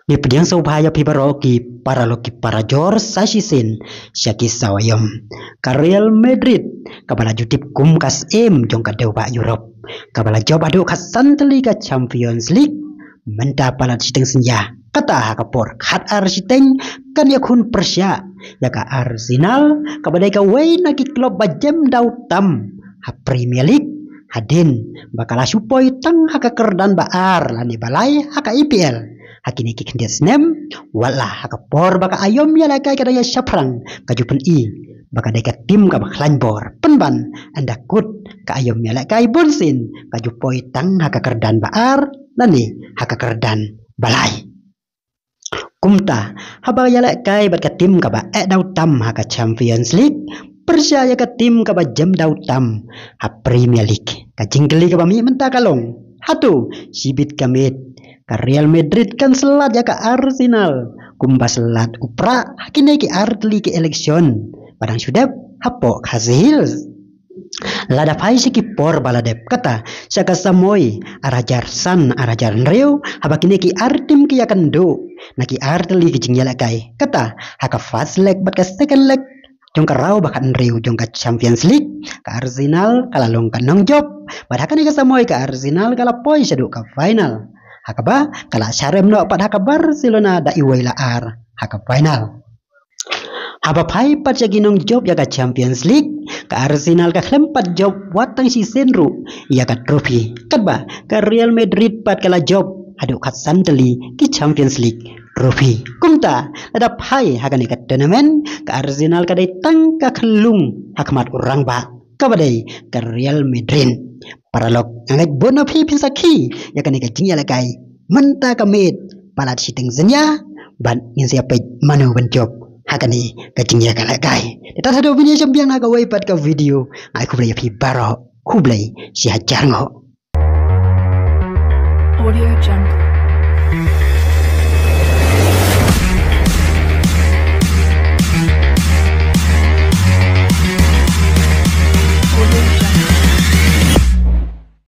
Ni pediang saupaya pibaroki paraloki parajor sasisin syaki sawayom. Ka Real Madrid kabala jutip kumkas jong ka deuba Europe. Kabala job adu kasanteli ka Champions League menta pala siteng senja. Kata hakapor khat arsiteng kan yakun Persia ya ka Arsenal kabadai ka wain lagi klub bajem dautam ha Premier League hadin bakala supoi tang haka kerdan baar lani balai haka IPL hakini kikendia snem wala haka por baka ayom ya lakai kadaya syaprang kajupen baka deka tim ka baklan bor penban anda kut ka ayom ya lakai bonsin kajupoi tang haka kerdan baar lani haka kerdan balai kumta haba ya lakai bat ka tim ka ba dautam haka Champions League Persia ya ka tim ka ba jam dautam ha Premier League ka jinggeli ka ba mi menta kalong hatu sibit kamit ka Real Madrid kan selat ya ka Arsenal kumba selat upra hakine ki artli ki election padang sudap hapo hasil lada pai ki por baladep kata saka samoy arajar san arajar nreu habakine ki artim ki akan do naki artli ki jingyala kai kata haka fast leg bat ka second leg jong ka raw bakan nreu jong ka Champions League ka Arsenal kalalong ka nang job padahkan ka samoy ka Arsenal kala poy sadu ka final hakaba kala syarem no pad haka Barcelona da iwaila ar haka final haba pai pat ginong job ya ka Champions League ka Arsenal ka klempat job watang si senru ya ka trofi kadba ka Real Madrid pat kala job adu kat santeli ki Champions League trofi kumta ada pai haka ni ka tournament ka Arsenal ka dai tang ka kelung hakmat urang ba kabadai ka Real Madrid paralog ngai bona phi pisaki ya kan ka jingya lakai menta kamit palat siteng zenya ban ngin siapa manu ban job hakani ka jingya ka lakai ta sado video champion ka wai pat ka video ai ku blai phi baro ku blai si hajar ngo Audio Jungle.